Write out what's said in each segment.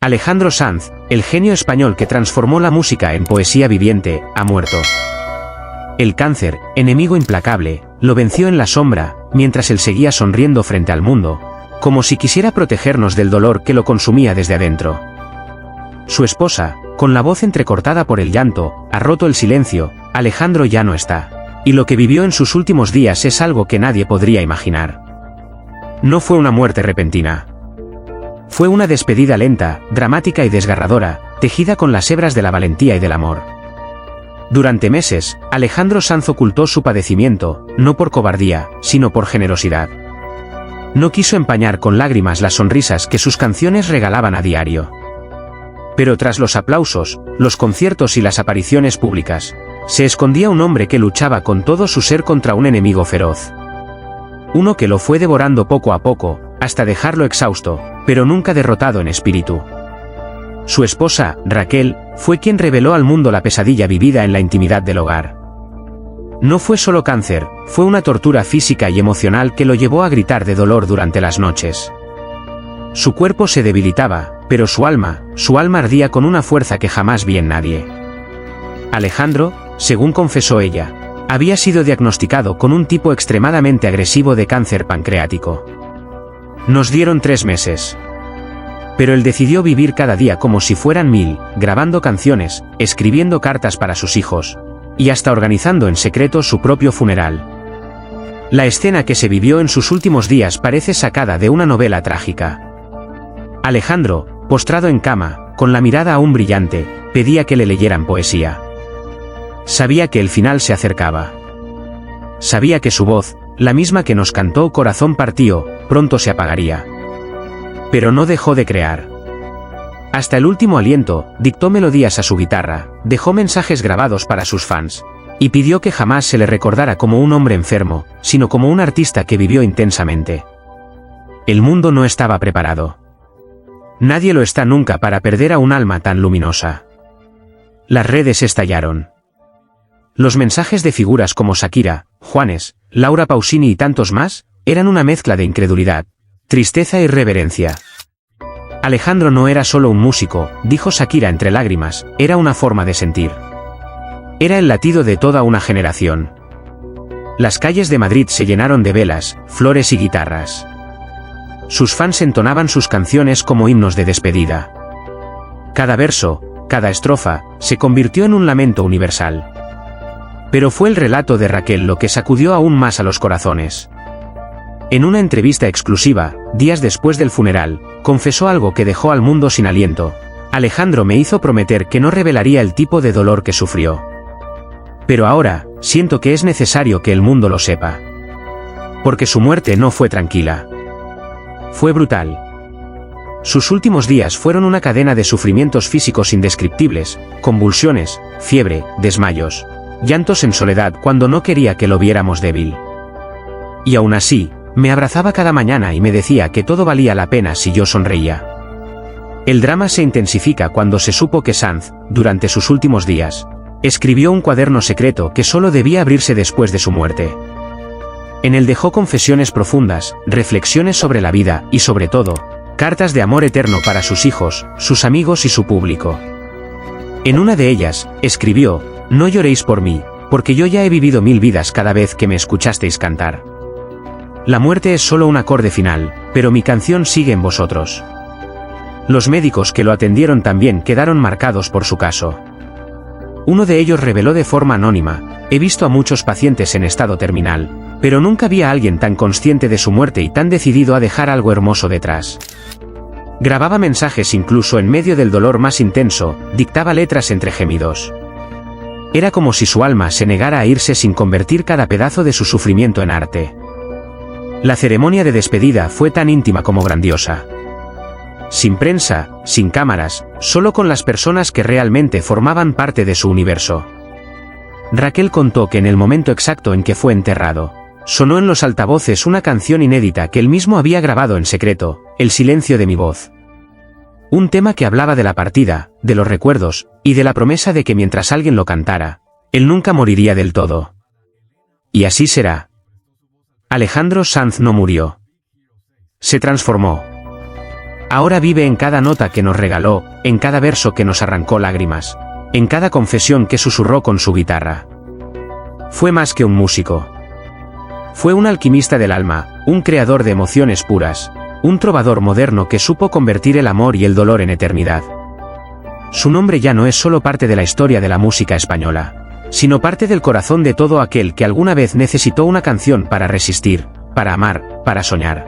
Alejandro Sanz, el genio español que transformó la música en poesía viviente, ha muerto. El cáncer, enemigo implacable, lo venció en la sombra, mientras él seguía sonriendo frente al mundo, como si quisiera protegernos del dolor que lo consumía desde adentro. Su esposa, con la voz entrecortada por el llanto, ha roto el silencio. Alejandro ya no está. Y lo que vivió en sus últimos días es algo que nadie podría imaginar. No fue una muerte repentina. Fue una despedida lenta, dramática y desgarradora, tejida con las hebras de la valentía y del amor. Durante meses, Alejandro Sanz ocultó su padecimiento, no por cobardía, sino por generosidad. No quiso empañar con lágrimas las sonrisas que sus canciones regalaban a diario. Pero tras los aplausos, los conciertos y las apariciones públicas, se escondía un hombre que luchaba con todo su ser contra un enemigo feroz. Uno que lo fue devorando poco a poco, hasta dejarlo exhausto, pero nunca derrotado en espíritu. Su esposa, Raquel, fue quien reveló al mundo la pesadilla vivida en la intimidad del hogar. No fue solo cáncer, fue una tortura física y emocional que lo llevó a gritar de dolor durante las noches. Su cuerpo se debilitaba, pero su alma ardía con una fuerza que jamás vi en nadie. Alejandro, según confesó ella, había sido diagnosticado con un tipo extremadamente agresivo de cáncer pancreático. Nos dieron 3 meses. Pero él decidió vivir cada día como si fueran 1000, grabando canciones, escribiendo cartas para sus hijos, y hasta organizando en secreto su propio funeral. La escena que se vivió en sus últimos días parece sacada de una novela trágica. Alejandro, postrado en cama, con la mirada aún brillante, pedía que le leyeran poesía. Sabía que el final se acercaba. Sabía que su voz, la misma que nos cantó Corazón partido, pronto se apagaría. Pero no dejó de crear. Hasta el último aliento, dictó melodías a su guitarra, dejó mensajes grabados para sus fans, y pidió que jamás se le recordara como un hombre enfermo, sino como un artista que vivió intensamente. El mundo no estaba preparado. Nadie lo está nunca para perder a un alma tan luminosa. Las redes estallaron. Los mensajes de figuras como Shakira, Juanes, Laura Pausini y tantos más, eran una mezcla de incredulidad, tristeza y reverencia. Alejandro no era solo un músico, dijo Shakira entre lágrimas, era una forma de sentir. Era el latido de toda una generación. Las calles de Madrid se llenaron de velas, flores y guitarras. Sus fans entonaban sus canciones como himnos de despedida. Cada verso, cada estrofa, se convirtió en un lamento universal. Pero fue el relato de Raquel lo que sacudió aún más a los corazones. En una entrevista exclusiva, días después del funeral, confesó algo que dejó al mundo sin aliento. Alejandro me hizo prometer que no revelaría el tipo de dolor que sufrió. Pero ahora, siento que es necesario que el mundo lo sepa. Porque su muerte no fue tranquila. Fue brutal. Sus últimos días fueron una cadena de sufrimientos físicos indescriptibles, convulsiones, fiebre, desmayos, llantos en soledad cuando no quería que lo viéramos débil. Y aún así, me abrazaba cada mañana y me decía que todo valía la pena si yo sonreía. El drama se intensifica cuando se supo que Sanz, durante sus últimos días, escribió un cuaderno secreto que solo debía abrirse después de su muerte. En él dejó confesiones profundas, reflexiones sobre la vida y sobre todo, cartas de amor eterno para sus hijos, sus amigos y su público. En una de ellas, escribió: no lloréis por mí, porque yo ya he vivido 1000 vidas cada vez que me escuchasteis cantar. La muerte es solo un acorde final, pero mi canción sigue en vosotros. Los médicos que lo atendieron también quedaron marcados por su caso. Uno de ellos reveló de forma anónima: he visto a muchos pacientes en estado terminal, pero nunca vi a alguien tan consciente de su muerte y tan decidido a dejar algo hermoso detrás. Grababa mensajes incluso en medio del dolor más intenso, dictaba letras entre gemidos. Era como si su alma se negara a irse sin convertir cada pedazo de su sufrimiento en arte. La ceremonia de despedida fue tan íntima como grandiosa. Sin prensa, sin cámaras, solo con las personas que realmente formaban parte de su universo. Raquel contó que en el momento exacto en que fue enterrado, sonó en los altavoces una canción inédita que él mismo había grabado en secreto, El silencio de mi voz. Un tema que hablaba de la partida, de los recuerdos, y de la promesa de que mientras alguien lo cantara, él nunca moriría del todo. Y así será. Alejandro Sanz no murió. Se transformó. Ahora vive en cada nota que nos regaló, en cada verso que nos arrancó lágrimas, en cada confesión que susurró con su guitarra. Fue más que un músico. Fue un alquimista del alma, un creador de emociones puras, un trovador moderno que supo convertir el amor y el dolor en eternidad. Su nombre ya no es solo parte de la historia de la música española, sino parte del corazón de todo aquel que alguna vez necesitó una canción para resistir, para amar, para soñar.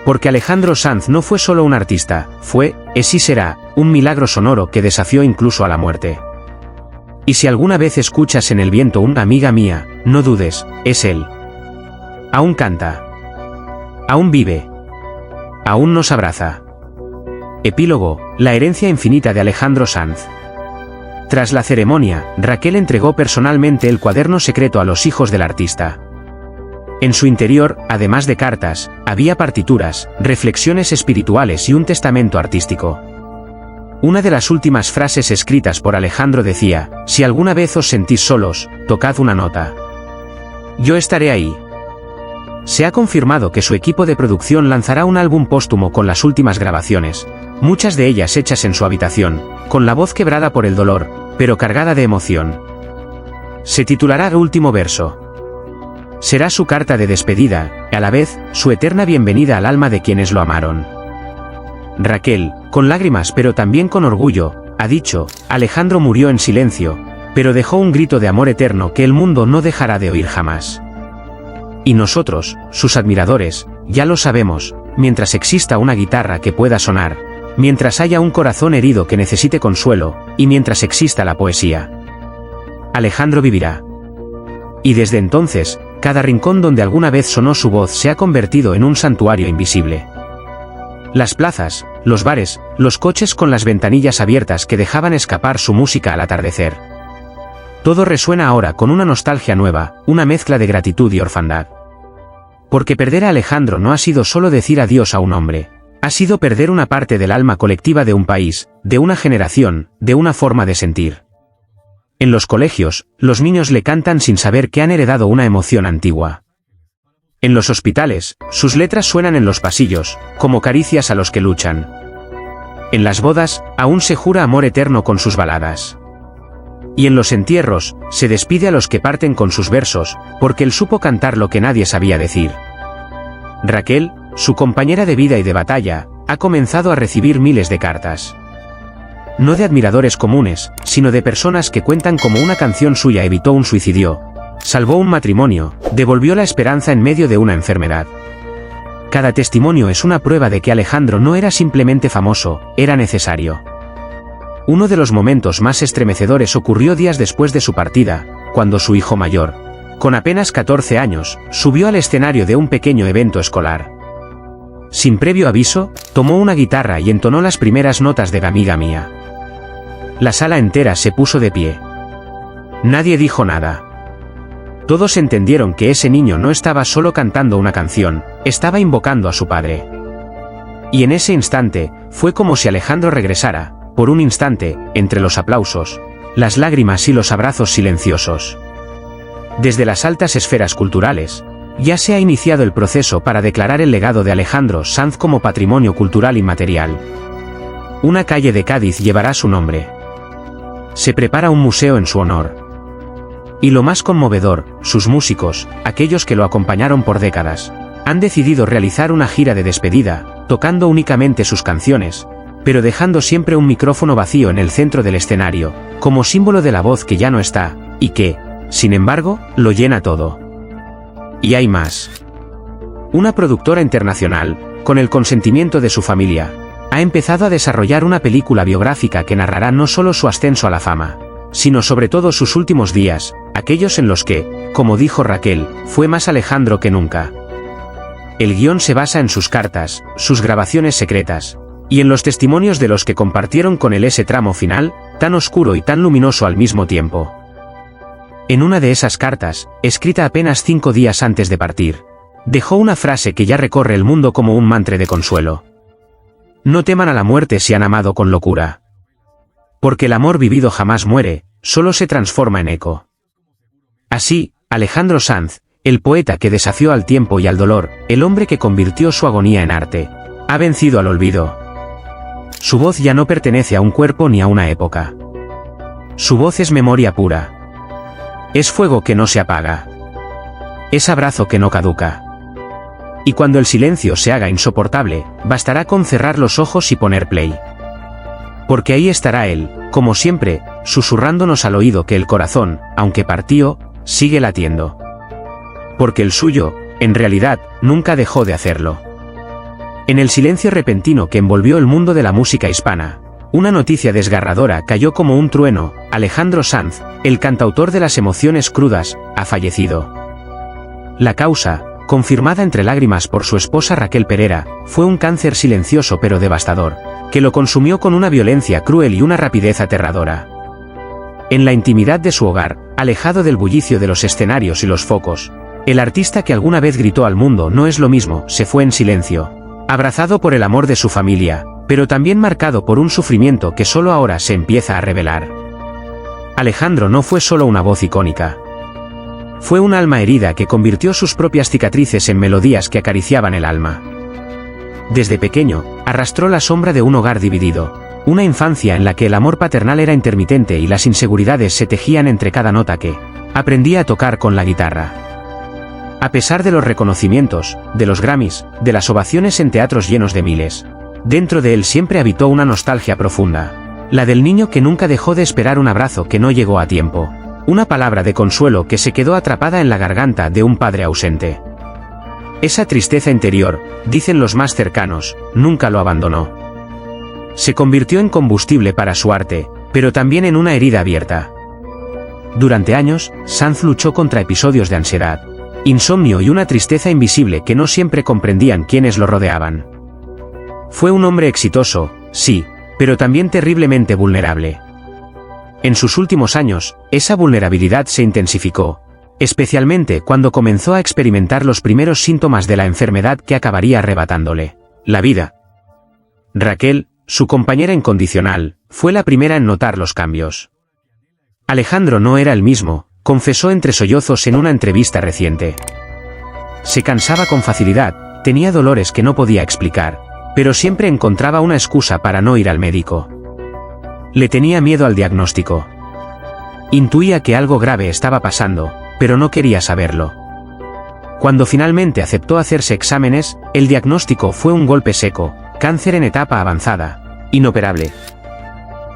Porque Alejandro Sanz no fue solo un artista, fue, es y será, un milagro sonoro que desafió incluso a la muerte. Y si alguna vez escuchas en el viento una amiga mía, no dudes, es él. Aún canta. Aún vive. Aún nos abraza. Epílogo, la herencia infinita de Alejandro Sanz. Tras la ceremonia, Raquel entregó personalmente el cuaderno secreto a los hijos del artista. En su interior, además de cartas, había partituras, reflexiones espirituales y un testamento artístico. Una de las últimas frases escritas por Alejandro decía: si alguna vez os sentís solos, tocad una nota. Yo estaré ahí. Se ha confirmado que su equipo de producción lanzará un álbum póstumo con las últimas grabaciones, muchas de ellas hechas en su habitación, con la voz quebrada por el dolor, pero cargada de emoción. Se titulará Último verso. Será su carta de despedida, y a la vez, su eterna bienvenida al alma de quienes lo amaron. Raquel, con lágrimas pero también con orgullo, ha dicho: Alejandro murió en silencio, pero dejó un grito de amor eterno que el mundo no dejará de oír jamás. Y nosotros, sus admiradores, ya lo sabemos, mientras exista una guitarra que pueda sonar, mientras haya un corazón herido que necesite consuelo, y mientras exista la poesía, Alejandro vivirá. Y desde entonces, cada rincón donde alguna vez sonó su voz se ha convertido en un santuario invisible. Las plazas, los bares, los coches con las ventanillas abiertas que dejaban escapar su música al atardecer. Todo resuena ahora con una nostalgia nueva, una mezcla de gratitud y orfandad. Porque perder a Alejandro no ha sido solo decir adiós a un hombre, ha sido perder una parte del alma colectiva de un país, de una generación, de una forma de sentir. En los colegios, los niños le cantan sin saber que han heredado una emoción antigua. En los hospitales, sus letras suenan en los pasillos, como caricias a los que luchan. En las bodas, aún se jura amor eterno con sus baladas. Y en los entierros, se despide a los que parten con sus versos, porque él supo cantar lo que nadie sabía decir. Raquel, su compañera de vida y de batalla, ha comenzado a recibir miles de cartas. No de admiradores comunes, sino de personas que cuentan cómo una canción suya evitó un suicidio, salvó un matrimonio, devolvió la esperanza en medio de una enfermedad. Cada testimonio es una prueba de que Alejandro no era simplemente famoso, era necesario. Uno de los momentos más estremecedores ocurrió días después de su partida, cuando su hijo mayor, con apenas 14 años, subió al escenario de un pequeño evento escolar. Sin previo aviso, tomó una guitarra y entonó las primeras notas de Amiga Mía. La sala entera se puso de pie. Nadie dijo nada. Todos entendieron que ese niño no estaba solo cantando una canción, estaba invocando a su padre. Y en ese instante, fue como si Alejandro regresara, por un instante, entre los aplausos, las lágrimas y los abrazos silenciosos. Desde las altas esferas culturales, ya se ha iniciado el proceso para declarar el legado de Alejandro Sanz como patrimonio cultural inmaterial. Una calle de Cádiz llevará su nombre. Se prepara un museo en su honor. Y lo más conmovedor, sus músicos, aquellos que lo acompañaron por décadas, han decidido realizar una gira de despedida, tocando únicamente sus canciones, pero dejando siempre un micrófono vacío en el centro del escenario, como símbolo de la voz que ya no está, y que, sin embargo, lo llena todo. Y hay más. Una productora internacional, con el consentimiento de su familia, ha empezado a desarrollar una película biográfica que narrará no solo su ascenso a la fama, sino sobre todo sus últimos días, aquellos en los que, como dijo Raquel, fue más Alejandro que nunca. El guión se basa en sus cartas, sus grabaciones secretas, y en los testimonios de los que compartieron con él ese tramo final, tan oscuro y tan luminoso al mismo tiempo. En una de esas cartas, escrita apenas 5 días antes de partir, dejó una frase que ya recorre el mundo como un mantra de consuelo. No teman a la muerte si han amado con locura. Porque el amor vivido jamás muere, solo se transforma en eco. Así, Alejandro Sanz, el poeta que desafió al tiempo y al dolor, el hombre que convirtió su agonía en arte, ha vencido al olvido. Su voz ya no pertenece a un cuerpo ni a una época. Su voz es memoria pura. Es fuego que no se apaga. Es abrazo que no caduca. Y cuando el silencio se haga insoportable, bastará con cerrar los ojos y poner play. Porque ahí estará él, como siempre, susurrándonos al oído que el corazón, aunque partió, sigue latiendo. Porque el suyo, en realidad, nunca dejó de hacerlo. En el silencio repentino que envolvió el mundo de la música hispana, una noticia desgarradora cayó como un trueno: Alejandro Sanz, el cantautor de las emociones crudas, ha fallecido. La causa, confirmada entre lágrimas por su esposa Raquel Pereira, fue un cáncer silencioso pero devastador, que lo consumió con una violencia cruel y una rapidez aterradora. En la intimidad de su hogar, alejado del bullicio de los escenarios y los focos, el artista que alguna vez gritó al mundo "no es lo mismo" se fue en silencio, abrazado por el amor de su familia, pero también marcado por un sufrimiento que solo ahora se empieza a revelar. Alejandro no fue solo una voz icónica. Fue un alma herida que convirtió sus propias cicatrices en melodías que acariciaban el alma. Desde pequeño, arrastró la sombra de un hogar dividido, una infancia en la que el amor paternal era intermitente y las inseguridades se tejían entre cada nota que aprendía a tocar con la guitarra. A pesar de los reconocimientos, de los Grammys, de las ovaciones en teatros llenos de miles, dentro de él siempre habitó una nostalgia profunda, la del niño que nunca dejó de esperar un abrazo que no llegó a tiempo, una palabra de consuelo que se quedó atrapada en la garganta de un padre ausente. Esa tristeza interior, dicen los más cercanos, nunca lo abandonó. Se convirtió en combustible para su arte, pero también en una herida abierta. Durante años, Sanz luchó contra episodios de ansiedad, insomnio y una tristeza invisible que no siempre comprendían quienes lo rodeaban. Fue un hombre exitoso, sí, pero también terriblemente vulnerable. En sus últimos años, esa vulnerabilidad se intensificó, especialmente cuando comenzó a experimentar los primeros síntomas de la enfermedad que acabaría arrebatándole la vida. Raquel, su compañera incondicional, fue la primera en notar los cambios. Alejandro no era el mismo, confesó entre sollozos en una entrevista reciente. Se cansaba con facilidad, tenía dolores que no podía explicar, pero siempre encontraba una excusa para no ir al médico. Le tenía miedo al diagnóstico. Intuía que algo grave estaba pasando, pero no quería saberlo. Cuando finalmente aceptó hacerse exámenes, el diagnóstico fue un golpe seco: cáncer en etapa avanzada, inoperable.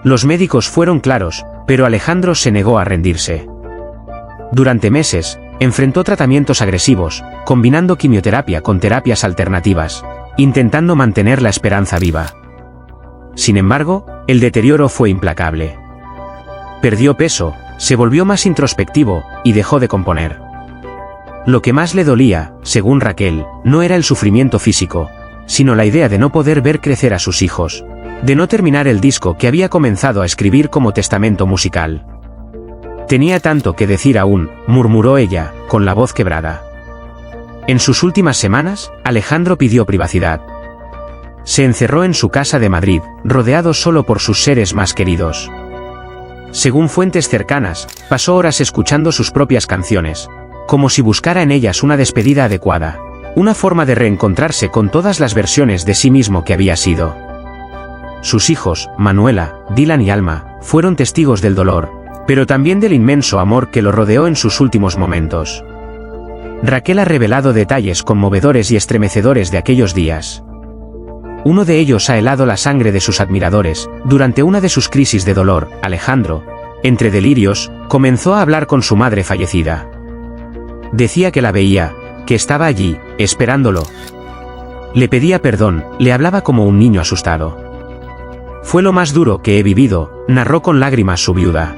Los médicos fueron claros, pero Alejandro se negó a rendirse. Durante meses, enfrentó tratamientos agresivos, combinando quimioterapia con terapias alternativas, intentando mantener la esperanza viva. Sin embargo, el deterioro fue implacable. Perdió peso, se volvió más introspectivo, y dejó de componer. Lo que más le dolía, según Raquel, no era el sufrimiento físico, sino la idea de no poder ver crecer a sus hijos, de no terminar el disco que había comenzado a escribir como testamento musical. Tenía tanto que decir aún, murmuró ella, con la voz quebrada. En sus últimas semanas, Alejandro pidió privacidad. Se encerró en su casa de Madrid, rodeado solo por sus seres más queridos. Según fuentes cercanas, pasó horas escuchando sus propias canciones, como si buscara en ellas una despedida adecuada, una forma de reencontrarse con todas las versiones de sí mismo que había sido. Sus hijos, Manuela, Dylan y Alma, fueron testigos del dolor, pero también del inmenso amor que lo rodeó en sus últimos momentos. Raquel ha revelado detalles conmovedores y estremecedores de aquellos días. Uno de ellos ha helado la sangre de sus admiradores. Durante una de sus crisis de dolor, Alejandro, entre delirios, comenzó a hablar con su madre fallecida. Decía que la veía, que estaba allí, esperándolo. Le pedía perdón, le hablaba como un niño asustado. Fue lo más duro que he vivido, narró con lágrimas su viuda.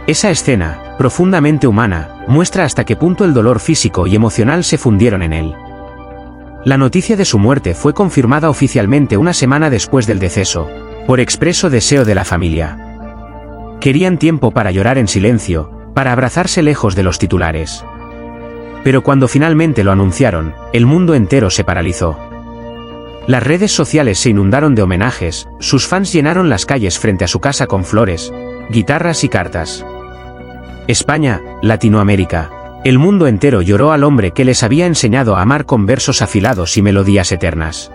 Esa escena, profundamente humana, muestra hasta qué punto el dolor físico y emocional se fundieron en él. La noticia de su muerte fue confirmada oficialmente una semana después del deceso, por expreso deseo de la familia. Querían tiempo para llorar en silencio, para abrazarse lejos de los titulares. Pero cuando finalmente lo anunciaron, el mundo entero se paralizó. Las redes sociales se inundaron de homenajes, sus fans llenaron las calles frente a su casa con flores, guitarras y cartas. España, Latinoamérica, el mundo entero lloró al hombre que les había enseñado a amar con versos afilados y melodías eternas.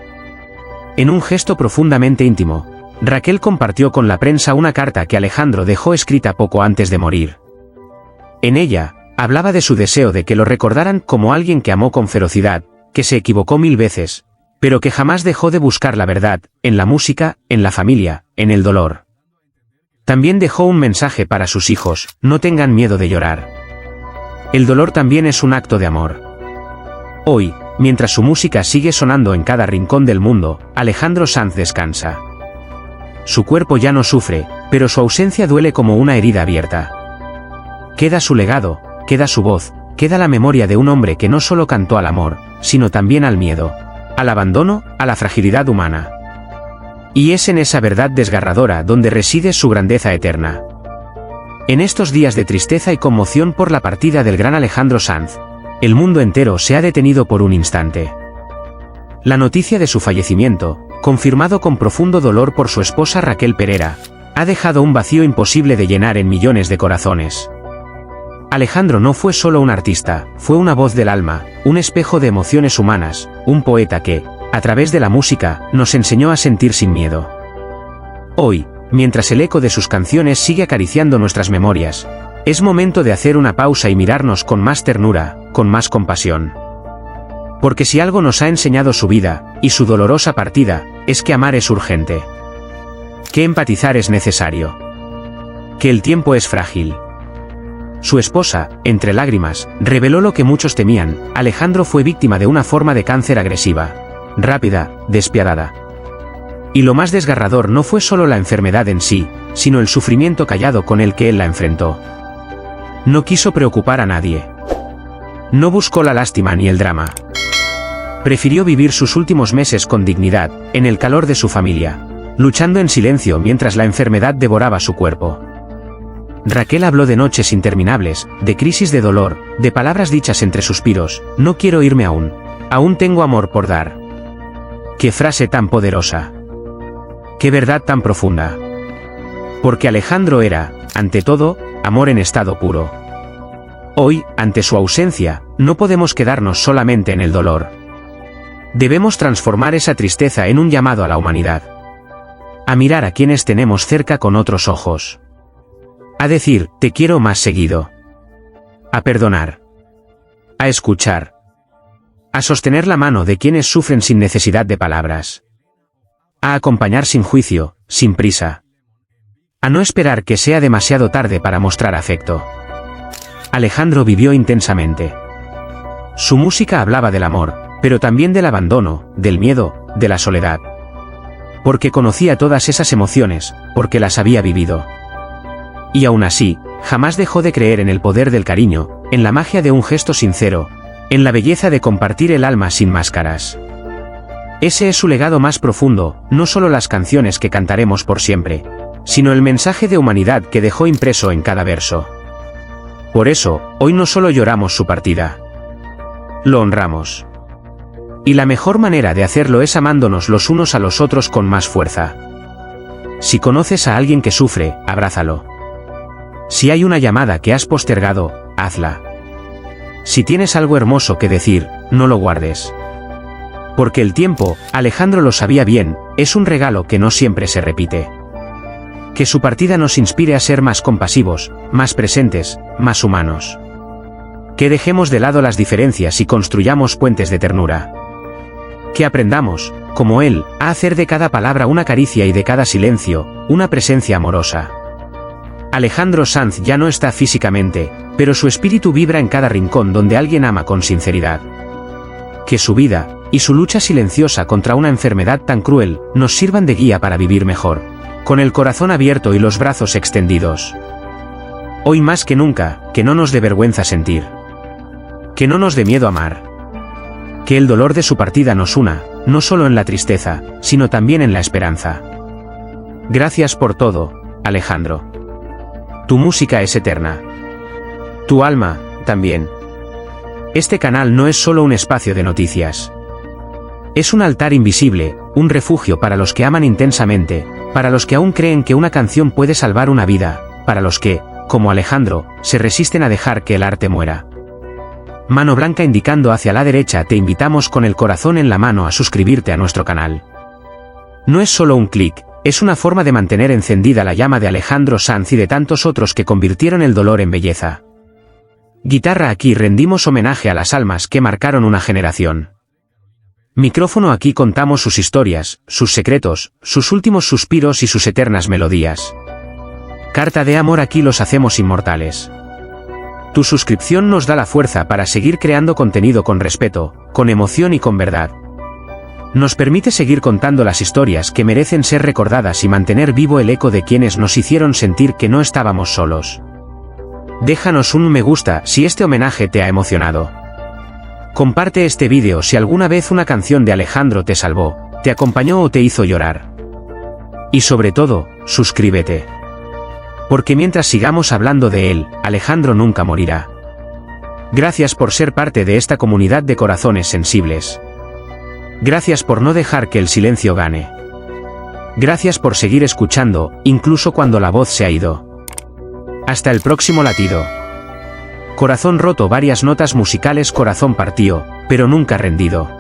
En un gesto profundamente íntimo, Raquel compartió con la prensa una carta que Alejandro dejó escrita poco antes de morir. En ella, hablaba de su deseo de que lo recordaran como alguien que amó con ferocidad, que se equivocó 1000 veces, pero que jamás dejó de buscar la verdad, en la música, en la familia, en el dolor. También dejó un mensaje para sus hijos: no tengan miedo de llorar. El dolor también es un acto de amor. Hoy, mientras su música sigue sonando en cada rincón del mundo, Alejandro Sanz descansa. Su cuerpo ya no sufre, pero su ausencia duele como una herida abierta. Queda su legado, queda su voz, queda la memoria de un hombre que no solo cantó al amor, sino también al miedo, al abandono, a la fragilidad humana. Y es en esa verdad desgarradora donde reside su grandeza eterna. En estos días de tristeza y conmoción por la partida del gran Alejandro Sanz, el mundo entero se ha detenido por un instante. La noticia de su fallecimiento, confirmado con profundo dolor por su esposa Raquel Perera, ha dejado un vacío imposible de llenar en millones de corazones. Alejandro no fue solo un artista, fue una voz del alma, un espejo de emociones humanas, un poeta que, a través de la música, nos enseñó a sentir sin miedo. Hoy, mientras el eco de sus canciones sigue acariciando nuestras memorias, es momento de hacer una pausa y mirarnos con más ternura, con más compasión. Porque si algo nos ha enseñado su vida, y su dolorosa partida, es que amar es urgente. Que empatizar es necesario. Que el tiempo es frágil. Su esposa, entre lágrimas, reveló lo que muchos temían: Alejandro fue víctima de una forma de cáncer agresiva, rápida, despiadada. Y lo más desgarrador no fue solo la enfermedad en sí, sino el sufrimiento callado con el que él la enfrentó. No quiso preocupar a nadie. No buscó la lástima ni el drama. Prefirió vivir sus últimos meses con dignidad, en el calor de su familia, luchando en silencio mientras la enfermedad devoraba su cuerpo. Raquel habló de noches interminables, de crisis de dolor, de palabras dichas entre suspiros: no quiero irme aún tengo amor por dar. ¡Qué frase tan poderosa! ¡Qué verdad tan profunda! Porque Alejandro era, ante todo, amor en estado puro. Hoy, ante su ausencia, no podemos quedarnos solamente en el dolor. Debemos transformar esa tristeza en un llamado a la humanidad. A mirar a quienes tenemos cerca con otros ojos. A decir: te quiero más seguido. A perdonar. A escuchar. A sostener la mano de quienes sufren sin necesidad de palabras. A acompañar sin juicio, sin prisa. A no esperar que sea demasiado tarde para mostrar afecto. Alejandro vivió intensamente. Su música hablaba del amor, pero también del abandono, del miedo, de la soledad. Porque conocía todas esas emociones, porque las había vivido. Y aún así, jamás dejó de creer en el poder del cariño, en la magia de un gesto sincero, en la belleza de compartir el alma sin máscaras. Ese es su legado más profundo, no solo las canciones que cantaremos por siempre, sino el mensaje de humanidad que dejó impreso en cada verso. Por eso, hoy no solo lloramos su partida, lo honramos. Y la mejor manera de hacerlo es amándonos los unos a los otros con más fuerza. Si conoces a alguien que sufre, abrázalo. Si hay una llamada que has postergado, hazla. Si tienes algo hermoso que decir, no lo guardes. Porque el tiempo, Alejandro lo sabía bien, es un regalo que no siempre se repite. Que su partida nos inspire a ser más compasivos, más presentes, más humanos. Que dejemos de lado las diferencias y construyamos puentes de ternura. Que aprendamos, como él, a hacer de cada palabra una caricia y de cada silencio, una presencia amorosa. Alejandro Sanz ya no está físicamente, pero su espíritu vibra en cada rincón donde alguien ama con sinceridad. Que su vida, y su lucha silenciosa contra una enfermedad tan cruel, nos sirvan de guía para vivir mejor, con el corazón abierto y los brazos extendidos. Hoy más que nunca, que no nos dé vergüenza sentir. Que no nos dé miedo amar. Que el dolor de su partida nos una, no solo en la tristeza, sino también en la esperanza. Gracias por todo, Alejandro. Tu música es eterna. Tu alma, también. Este canal no es solo un espacio de noticias. Es un altar invisible, un refugio para los que aman intensamente, para los que aún creen que una canción puede salvar una vida, para los que, como Alejandro, se resisten a dejar que el arte muera. Mano blanca indicando hacia la derecha, te invitamos con el corazón en la mano a suscribirte a nuestro canal. No es solo un clic, es una forma de mantener encendida la llama de Alejandro Sanz y de tantos otros que convirtieron el dolor en belleza. Guitarra aquí rendimos homenaje a las almas que marcaron una generación. Micrófono aquí contamos sus historias, sus secretos, sus últimos suspiros y sus eternas melodías. Carta de amor aquí los hacemos inmortales. Tu suscripción nos da la fuerza para seguir creando contenido con respeto, con emoción y con verdad. Nos permite seguir contando las historias que merecen ser recordadas y mantener vivo el eco de quienes nos hicieron sentir que no estábamos solos. Déjanos un me gusta si este homenaje te ha emocionado. Comparte este vídeo si alguna vez una canción de Alejandro te salvó, te acompañó o te hizo llorar. Y sobre todo, suscríbete. Porque mientras sigamos hablando de él, Alejandro nunca morirá. Gracias por ser parte de esta comunidad de corazones sensibles. Gracias por no dejar que el silencio gane. Gracias por seguir escuchando, incluso cuando la voz se ha ido. Hasta el próximo latido. Corazón roto, varias notas musicales, corazón partido, pero nunca rendido.